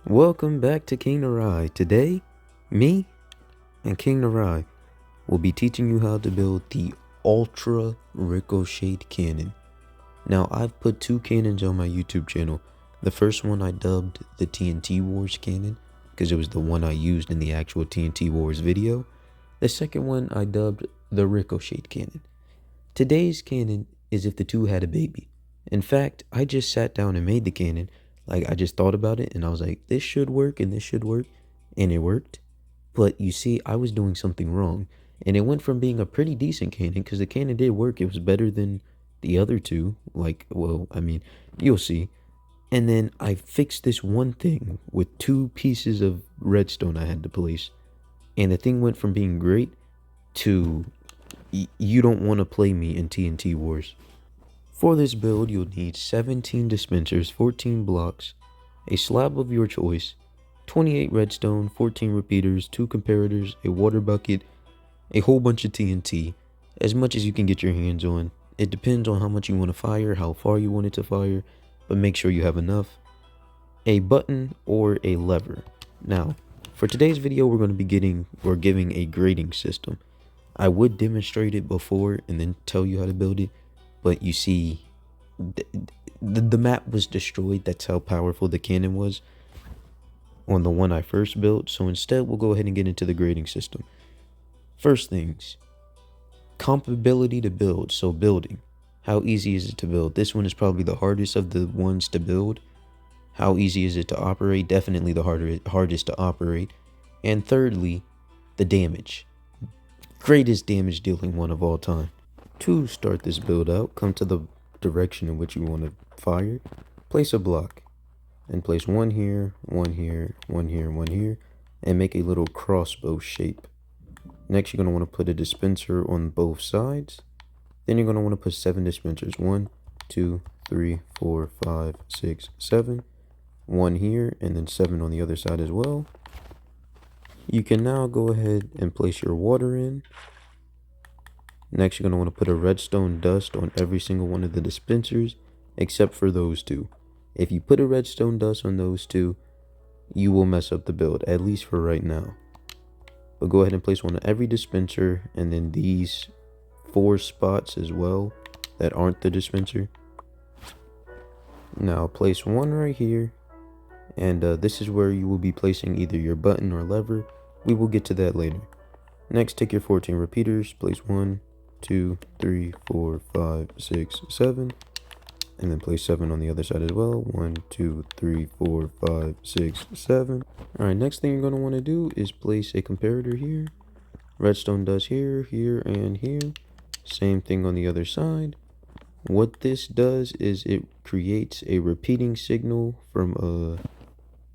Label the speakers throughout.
Speaker 1: Welcome back to King Narai. Today, me and King Narai will be teaching you how to build the Ultra Ricochet cannon. Now, I've put two cannons on my YouTube channel. The first one I dubbed the TNT Wars cannon because it was the one I used in the actual TNT Wars video. The second one I dubbed the Ricochet cannon. Today's cannon is if the two had a baby. In fact, I just sat down and made the cannon. I just thought about it and I was like, this should work and this should work. And it worked. But you see, I was doing something wrong. And it went from being a pretty decent cannon, because the cannon did work. It was better than the other two. You'll see. And then I fixed this one thing with two pieces of redstone I had to place. And the thing went from being great to you don't want to play me in TNT Wars. For this build, you'll need 17 dispensers, 14 blocks, a slab of your choice, 28 redstone, 14 repeaters, 2 comparators, a water bucket, a whole bunch of TNT, as much as you can get your hands on. It depends on how much you want to fire, how far you want it to fire, but make sure you have enough. A button or a lever. Now, for today's video, we're going to be giving a grading system. I would demonstrate it before and then tell you how to build it. But you see, the map was destroyed. That's how powerful the cannon was on the one I first built. So instead, we'll go ahead and get into the grading system. First things, compatibility to build. So building. How easy is it to build? This one is probably the hardest of the ones to build. How easy is it to operate? Definitely the hardest to operate. And thirdly, the damage. Greatest damage dealing one of all time. To start this build out, come to the direction in which you want to fire, place a block, and place one here, one here, one here, one here, and make a little crossbow shape. Next, you're going to want to put a dispenser on both sides. Then you're going to want to put 7 dispensers. 1, 2, 3, 4, 5, 6, 7. 1 here, and then 7 on the other side as well. You can now go ahead and place your water in. Next, you're going to want to put a redstone dust on every single one of the dispensers, except for those two. If you put a redstone dust on those two, you will mess up the build, at least for right now. But go ahead and place one on every dispenser, and then these 4 spots as well that aren't the dispenser. Now, place one right here, and this is where you will be placing either your button or lever. We will get to that later. Next, take your 14 repeaters, place 1, 2, 3, 4, 5, 6, 7, and then place 7 on the other side as well. 1, 2, 3, 4, 5, 6, 7. Alright, next thing you're going to want to do is place a comparator here. Redstone dust here, here, and here. Same thing on the other side. What this does is it creates a repeating signal from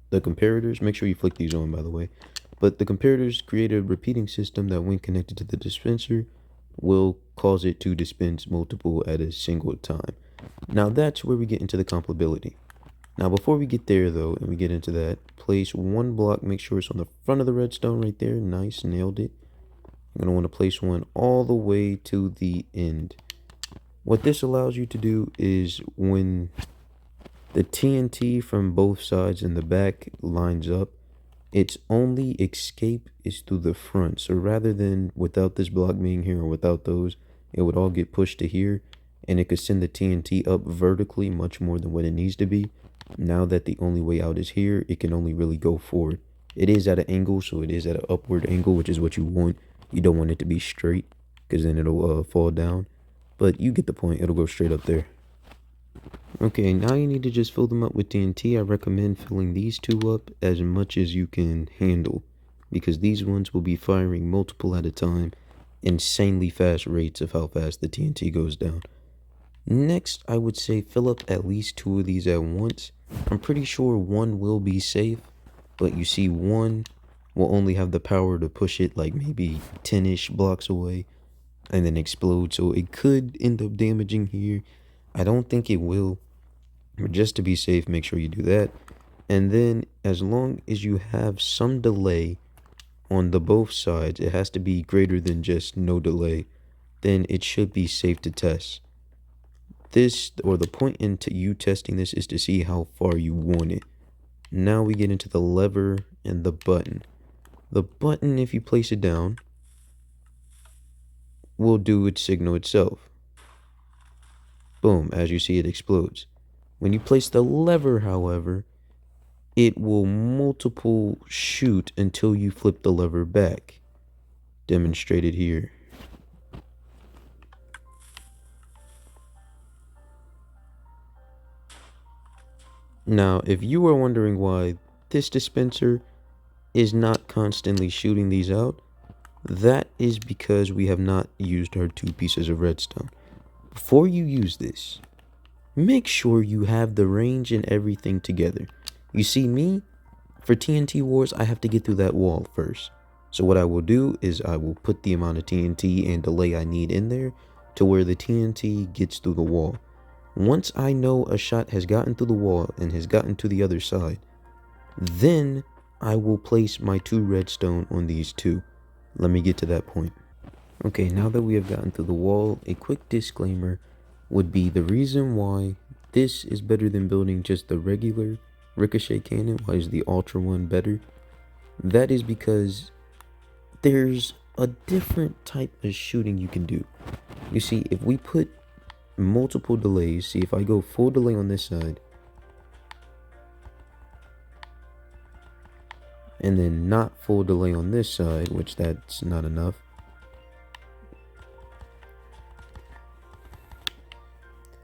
Speaker 1: the comparators. Make sure you flick these on, by the way. But the comparators create a repeating system that, when connected to the dispenser, will cause it to dispense multiple at a single time. Now that's where we get into the compatibility. Now before we get there though, and we get into that, place one block, make sure it's on the front of the redstone right there. Nice, nailed it. You're going to want to place one all the way to the end. What this allows you to do is, when the TNT from both sides in the back lines up, its only escape is through the front. So rather than without this block being here or without those, it would all get pushed to here, and it could send the TNT up vertically much more than what it needs to be. Now that the only way out is here, it can only really go forward. It is at an angle, so it is at an upward angle, which is what you want. You don't want it to be straight, because then it'll fall down. But you get the point. It'll go straight up there. Okay, now you need to just fill them up with TNT. I recommend filling these two up as much as you can handle, because these ones will be firing multiple at a time, insanely fast rates of how fast the TNT goes down. Next, I would say fill up at least 2 of these at once. I'm pretty sure one will be safe, but you see, one will only have the power to push it like maybe 10-ish blocks away and then explode, so it could end up damaging here. I don't think it will, but just to be safe, make sure you do that. And then, as long as you have some delay on the both sides, it has to be greater than just no delay, then it should be safe to test. This, or the point into you testing this, is to see how far you want it. Now we get into the lever and the button. The button, if you place it down, will do its signal itself. Boom, as you see, it explodes. When you place the lever, however, it will multiple shoot until you flip the lever back. Demonstrated here. Now, if you were wondering why this dispenser is not constantly shooting these out, that is because we have not used our 2 pieces of redstone. Before you use this, make sure you have the range and everything together. You see me, for TNT wars, I have to get through that wall first. So what I will do is I will put the amount of TNT and delay I need in there to where the TNT gets through the wall. Once I know a shot has gotten through the wall and has gotten to the other side, then I will place my 2 redstone on these 2. Let me get to that point. Okay, now that we have gotten through the wall, a quick disclaimer would be the reason why this is better than building just the regular Ricochet cannon. Why is the Ultra one better? That is because there's a different type of shooting you can do. You see, if we put multiple delays, see if I go full delay on this side, and then not full delay on this side, which that's not enough.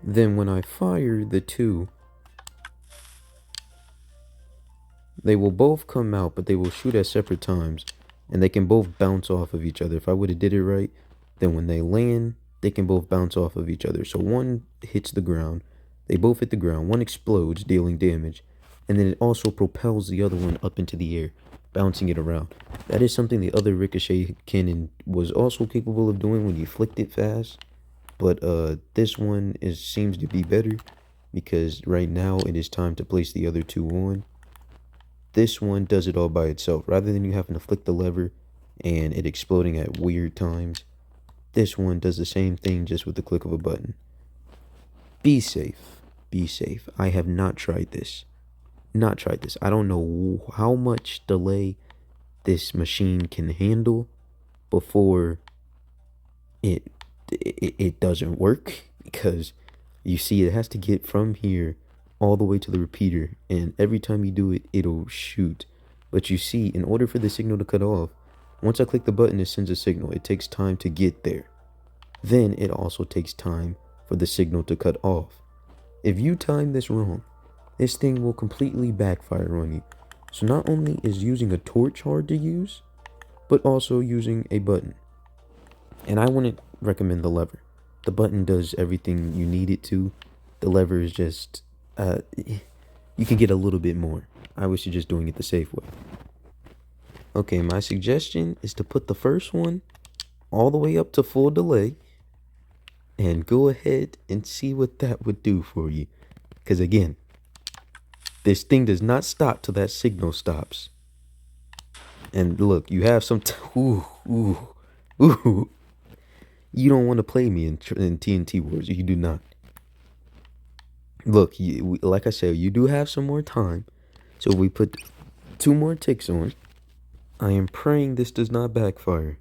Speaker 1: Then when I fire the 2, they will both come out, but they will shoot at separate times, and they can both bounce off of each other. If I would have did it right, then when they land, they can both bounce off of each other. So one hits the ground, they both hit the ground, one explodes, dealing damage, and then it also propels the other one up into the air, bouncing it around. That is something the other Ricochet cannon was also capable of doing when you flicked it fast. But this one seems to be better because right now it is time to place the other 2 on. This one does it all by itself. Rather than you having to flick the lever and it exploding at weird times, this one does the same thing just with the click of a button. Be safe. Be safe. I have not tried this. I don't know how much delay this machine can handle before it doesn't work, because you see it has to get from here all the way to the repeater, and every time you do it, it'll shoot. But you see, in order for the signal to cut off, once I click the button, it sends a signal. It takes time to get there. Then it also takes time for the signal to cut off. If you time this wrong, this thing will completely backfire on you. So not only is using a torch hard to use, but also using a button. And I wouldn't recommend the lever. The button does everything you need it to. The lever is just, you can get a little bit more. I was just doing it the safe way. Okay, my suggestion is to put the first one all the way up to full delay and go ahead and see what that would do for you. Because again, this thing does not stop till that signal stops. And look, you have some, ooh. You don't want to play me in TNT Wars. You do not. Look, like I said, you do have some more time. So we put 2 more ticks on. I am praying this does not backfire.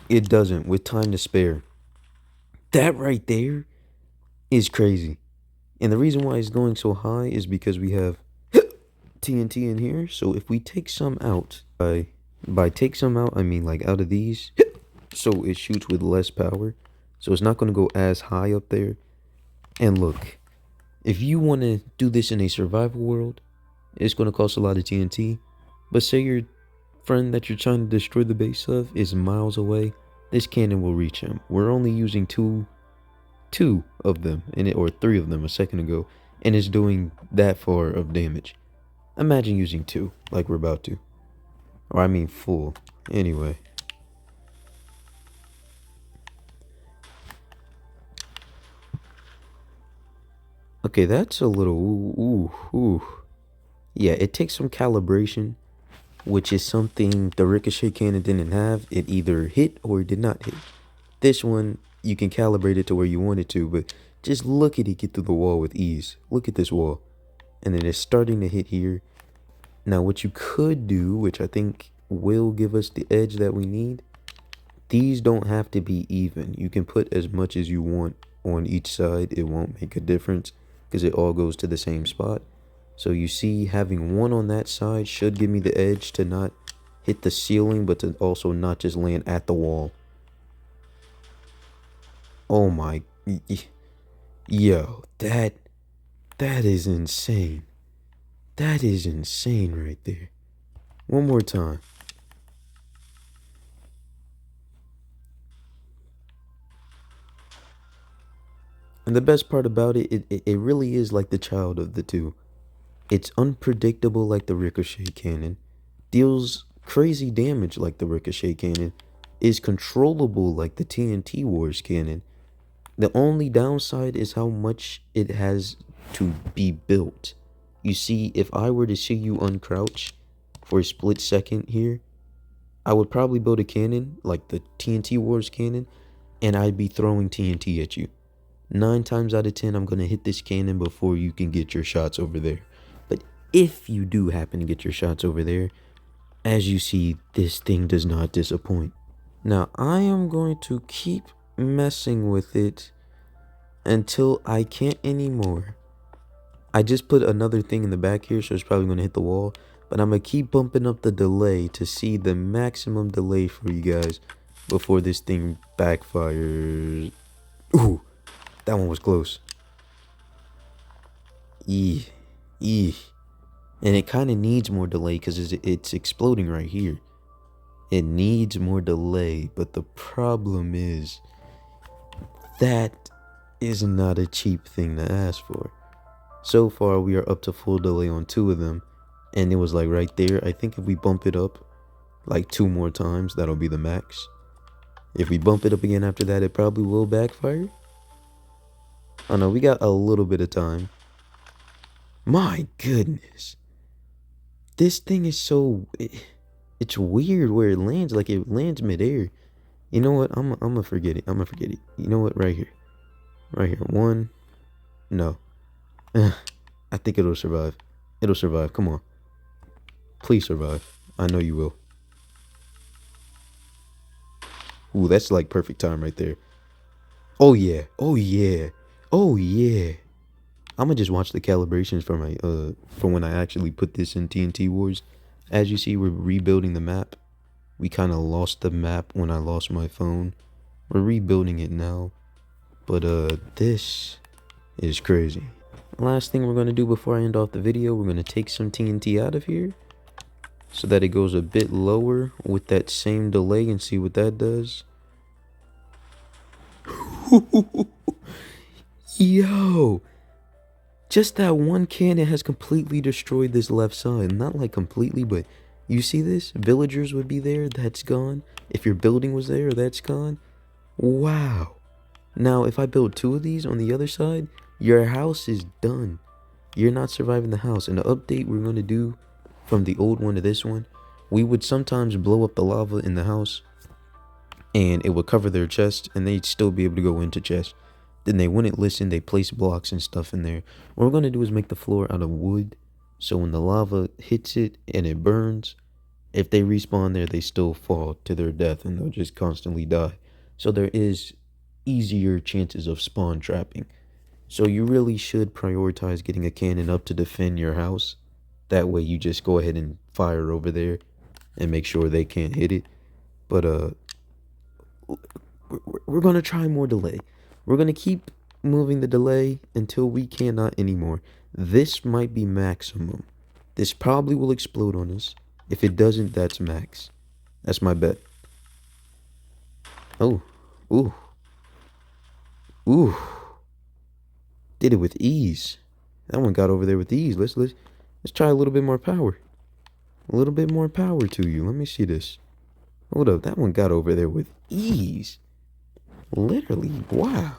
Speaker 1: It doesn't, with time to spare. That right there is crazy. And the reason why it's going so high is because we have TNT in here. So if we take some out, by take some out, I mean like out of these, so it shoots with less power. So it's not going to go as high up there. And look, if you want to do this in a survival world, it's going to cost a lot of TNT. But say your friend that you're trying to destroy the base of is miles away, this cannon will reach him. We're only using two of them, or 3 of them a second ago, and it's doing that far of damage. Imagine using 2, like we're about to. Or I mean full. Anyway. Okay, that's a little ooh. Yeah, it takes some calibration, which is something the Ricochet cannon didn't have. It either hit or it did not hit. This one, you can calibrate it to where you want it to, but Just look at it get through the wall with ease. Look at this wall. And then it's starting to hit here. Now what you could do, which I think will give us the edge that we need, these don't have to be even. You can put as much as you want on each side. It won't make a difference because it all goes to the same spot. So you see, having one on that side should give me the edge to not hit the ceiling, but to also not just land at the wall. Oh my, yo, that is insane. That is insane right there. One more time. And the best part about it, it really is like the child of the two. It's unpredictable like the Ricochet cannon, deals crazy damage like the Ricochet cannon, is controllable like the TNT Wars cannon. The only downside is how much it has to be built. You see, if I were to see you uncrouch for a split second here, I would probably build a cannon like the TNT Wars cannon, and I'd be throwing TNT at you. 9 times out of 10, I'm going to hit this cannon before you can get your shots over there. But if you do happen to get your shots over there, as you see, this thing does not disappoint. Now, I am going to keep messing with it until I can't anymore. I just put another thing in the back here, so it's probably going to hit the wall. But I'm going to keep bumping up the delay to see the maximum delay for you guys before this thing backfires. Ooh, that one was close. And it kind of needs more delay because it's exploding right here. It needs more delay, but the problem is that is not a cheap thing to ask for. So far, we are up to full delay on 2 of them, and it was like right there. I think if we bump it up like 2 more times, that'll be the max. If we bump it up again after that, it probably will backfire. Oh no, we got a little bit of time. My goodness. This thing is so... It's weird where it lands. Like, it lands midair. You know what? I'm gonna forget it. You know what? Right here. Right here. 1. No. I think it'll survive. It'll survive. Come on. Please survive. I know you will. Ooh, that's like perfect time right there. Oh yeah. Oh yeah. Oh yeah. I'm gonna just watch the calibrations for my for when I actually put this in TNT Wars. As you see, we're rebuilding the map. We kind of lost the map when I lost my phone. We're rebuilding it now. But this is crazy. Last thing we're gonna do before I end off the video, we're gonna take some TNT out of here so that it goes a bit lower with that same delay and see what that does. Yo, just that one cannon has completely destroyed this left side. Not like completely, but you see this? Villagers would be there. That's gone. If your building was there, that's gone. Wow. Now, if I build 2 of these on the other side, your house is done. You're not surviving the house. And the update we're going to do from the old one to this one, we would sometimes blow up the lava in the house and it would cover their chest and they'd still be able to go into chest. Then they wouldn't listen. They place blocks and stuff in there. What we're going to do is make the floor out of wood. So when the lava hits it and it burns, if they respawn there, they still fall to their death and they'll just constantly die. So there is easier chances of spawn trapping. So you really should prioritize getting a cannon up to defend your house. That way you just go ahead and fire over there and make sure they can't hit it. But we're going to try more delay. We're going to keep moving the delay until we cannot anymore. This might be maximum. This probably will explode on us. If it doesn't, that's max. That's my bet. Oh. Ooh. Ooh. Did it with ease. That one got over there with ease. Let's try a little bit more power. A little bit more power to you. Let me see this. Hold up. That one got over there with ease. Literally. Wow.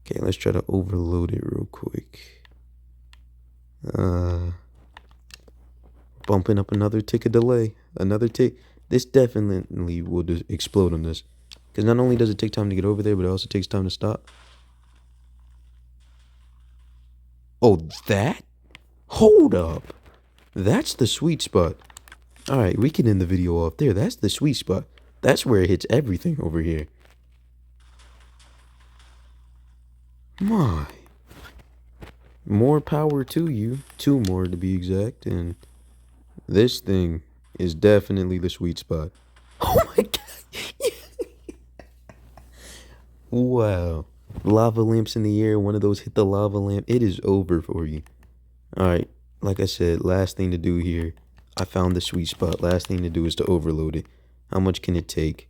Speaker 1: Okay, let's try to overload it real quick. Uh, bumping up another tick of delay. Another tick. This definitely will just explode on this. Because not only does it take time to get over there, but it also takes time to stop. Oh, that? Hold up. That's the sweet spot. Alright, we can end the video off there. That's the sweet spot. That's where it hits everything over here. My. More power to you. 2 more to be exact. And this thing is definitely the sweet spot. Oh my god. Wow. Lava lamps in the air. One of those hit the lava lamp. It is over for you. Alright. Like I said, last thing to do here. I found the sweet spot. Last thing to do is to overload it. How much can it take?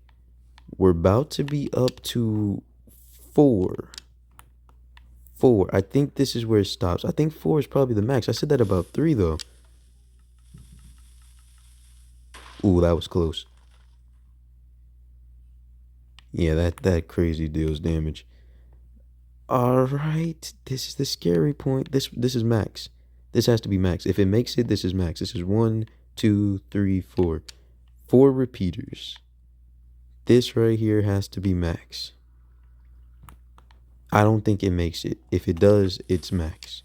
Speaker 1: We're about to be up to 4. 4. I think this is where it stops. I think 4 is probably the max. I said that about 3 though. Ooh, that was close. Yeah, that crazy deals damage. Alright. This is the scary point. This is max. This has to be max. If it makes it, this is max. This is 1, 2, 3, 4. 4 repeaters. This right here has to be max. I don't think it makes it. If it does, it's max.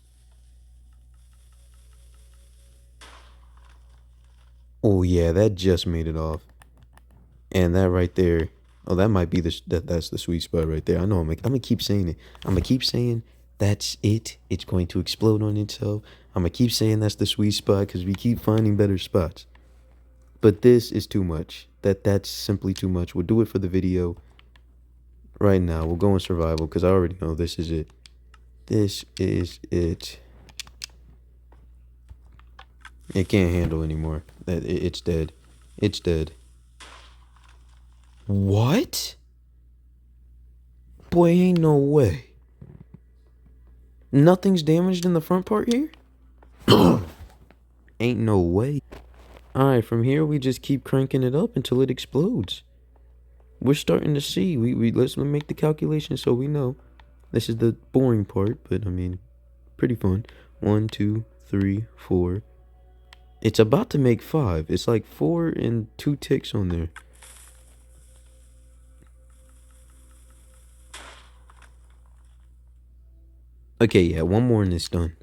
Speaker 1: Oh yeah, that just made it off. And that right there, oh, that might be that's the sweet spot right there. I know I'm gonna keep saying it. I'm gonna keep saying that's it. It's going to explode on itself. I'm gonna keep saying that's the sweet spot because we keep finding better spots. But this is too much. That's simply too much. We'll do it for the video right now. We'll go in survival because I already know this is it. This is it. It can't handle anymore. It's dead. It's dead. What? Boy, ain't no way. Nothing's damaged in the front part here? Ain't no way. Alright, from here we just keep cranking it up until it explodes. We're starting to see. Let's make the calculation so we know. This is the boring part, but I mean, pretty fun. 1, 2, 3, 4. It's about to make 5. It's like 4 and 2 ticks on there. Okay, yeah, 1 more and it's done.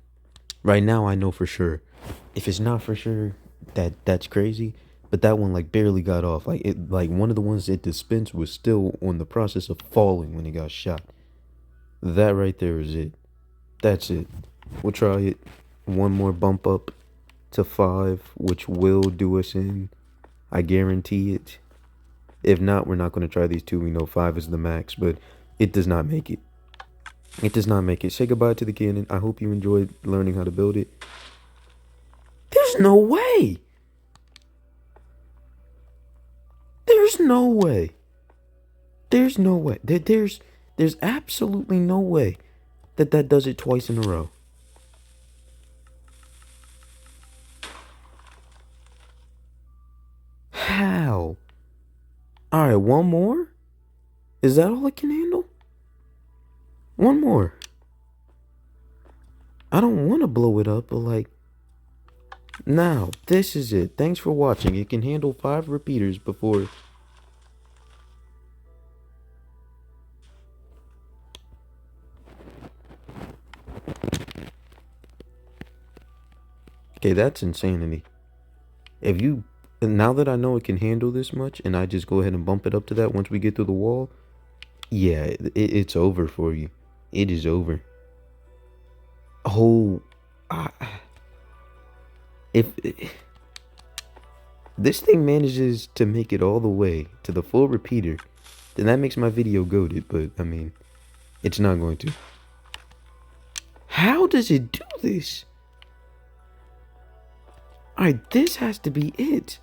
Speaker 1: Right now I know for sure. If it's not for sure, that's crazy. But that one like barely got off. Like one of the ones it dispensed was still on the process of falling when it got shot. That right there is it. That's it. We'll try it. 1 more bump up to 5, which will do us in. I guarantee it. If not, we're not going to try these 2. We know 5 is the max, but it does not make it. It does not make it. Say goodbye to the cannon. I hope you enjoyed learning how to build it. There's no way. There's no way. There's no way. There's absolutely no way that does it twice in a row. How? Alright, 1 more? Is that all it can handle? 1 more. I don't want to blow it up, but like... Now, this is it. Thanks for watching. It can handle 5 repeaters before... Okay, that's insanity. If you... Now that I know it can handle this much, and I just go ahead and bump it up to that once we get through the wall... Yeah, it's over for you. It is over. Oh... If this thing manages to make it all the way to the full repeater, then that makes my video goated, but I mean, it's not going to. How does it do this? Alright, this has to be it.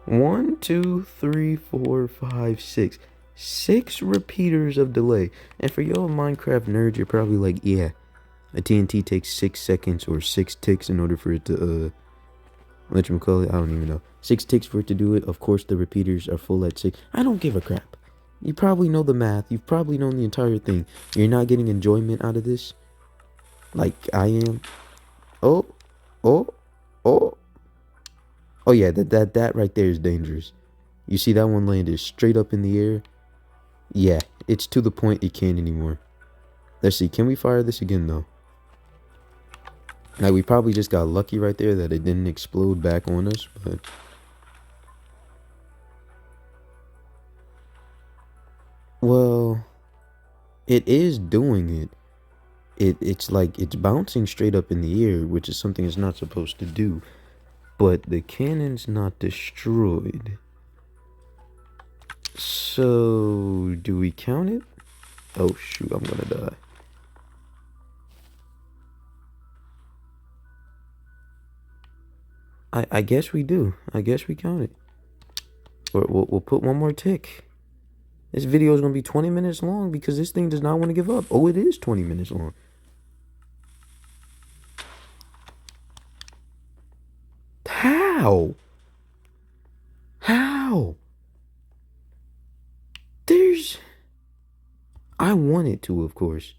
Speaker 1: 1, 2, 3, 4, 5, 6. 6 repeaters of delay. And for y'all Minecraft nerds, you're probably like, yeah, a TNT takes 6 seconds or 6 ticks in order for it to, whatchamacallit, I don't even know. 6 ticks for it to do it. Of course, the repeaters are full at 6. I don't give a crap. You probably know the math. You've probably known the entire thing. You're not getting enjoyment out of this like I am. Oh, oh, oh. Oh yeah, that right there is dangerous. You see that one landed straight up in the air? Yeah, it's to the point it can't anymore. Let's see, can we fire this again though? Now we probably just got lucky right there that it didn't explode back on us, but well, it is doing it. It's like it's bouncing straight up in the air, which is something it's not supposed to do. But the cannon's not destroyed. So do we count it? Oh shoot, I'm gonna die. I guess we do. I guess we count it. We'll put one more tick. This video is gonna be 20 minutes long because this thing does not want to give up. Oh, it is 20 minutes long. How? How? There's... I want it to, of course.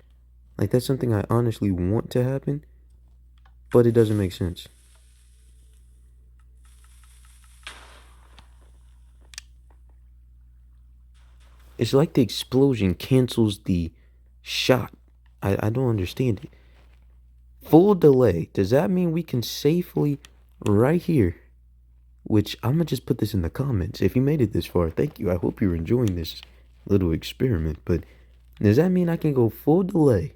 Speaker 1: Like, that's something I honestly want to happen, but it doesn't make sense. It's like the explosion cancels the shot. I don't understand it. Full delay. Does that mean we can safely, right here, which I'm going to just put this in the comments. If you made it this far, thank you. I hope you're enjoying this little experiment. But does that mean I can go full delay,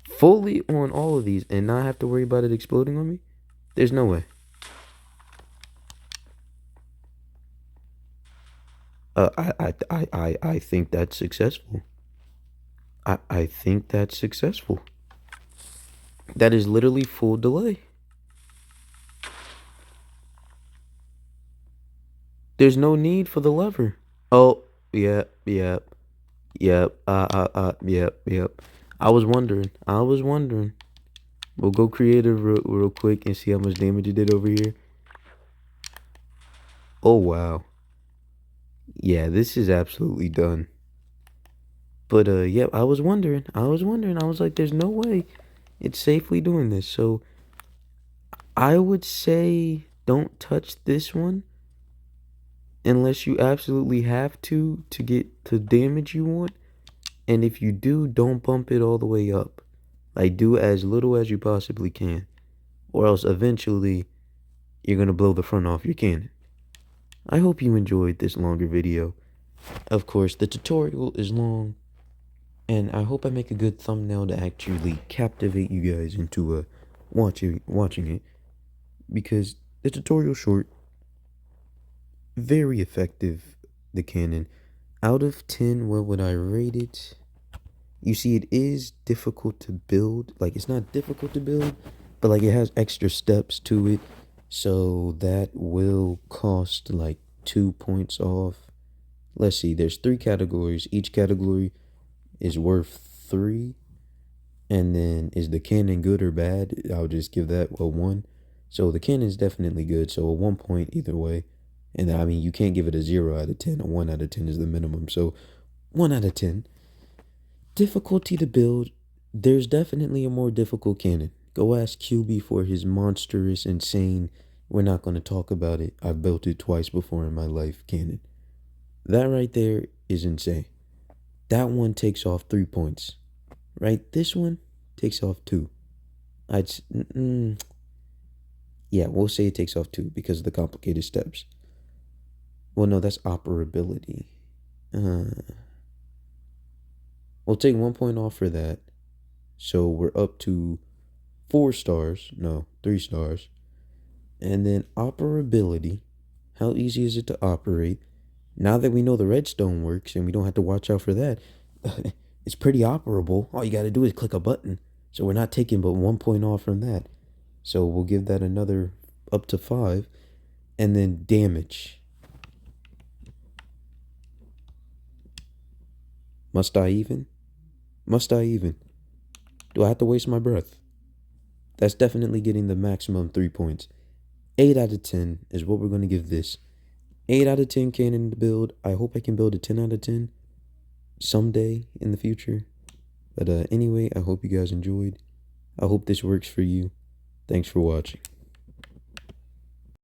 Speaker 1: fully on all of these, and not have to worry about it exploding on me? There's no way. I think that's successful. I think that's successful. That is literally full delay. There's no need for the lever. Oh, yep. Yep. Yep. I was wondering. We'll go creative real quick and see how much damage it did over here. Oh, wow. Yeah, this is absolutely done. But, yeah, I was wondering. I was like, there's no way it's safely doing this. So, I would say don't touch this one unless you absolutely have to get the damage you want. And if you do, don't bump it all the way up. Like, do as little as you possibly can. Or else eventually you're going to blow the front off your cannon. I hope you enjoyed this longer video. Of course, the tutorial is long. And I hope I make a good thumbnail to actually captivate you guys into watching it. Because the tutorial's short. Very effective, the cannon. Out of 10, what would I rate it? You see, it is difficult to build. Like, it's not difficult to build, but, like, it has extra steps to it. So that will cost, like, 2 points off. Let's see, there's 3 categories. Each category is worth 3. And then, is the cannon good or bad? I'll just give that a 1. So the cannon is definitely good. So a 1 point either way. And I mean, you can't give it a 0 out of 10. A 1 out of 10 is the minimum. So 1 out of 10. Difficulty to build. There's definitely a more difficult cannon. Go ask QB for his monstrous, insane, we're not going to talk about it, I've built it twice before in my life cannon. That right there is insane. That one takes off 3 points. Right? This one takes off 2. Yeah, we'll say it takes off 2 because of the complicated steps. Well, no, that's operability. We'll take 1 point off for that. So we're up to 4 stars. No, 3 stars. And then operability. How easy is it to operate? Now that we know the redstone works and we don't have to watch out for that, it's pretty operable. All you got to do is click a button. So we're not taking but 1 point off from that. So we'll give that another up to 5. And then damage. Must I even? Must I even? Do I have to waste my breath? That's definitely getting the maximum 3 points. 8 out of 10 is what we're going to give this. 8 out of 10 cannon to build. I hope I can build a 10 out of 10 someday in the future. But anyway, I hope you guys enjoyed. I hope this works for you. Thanks for watching.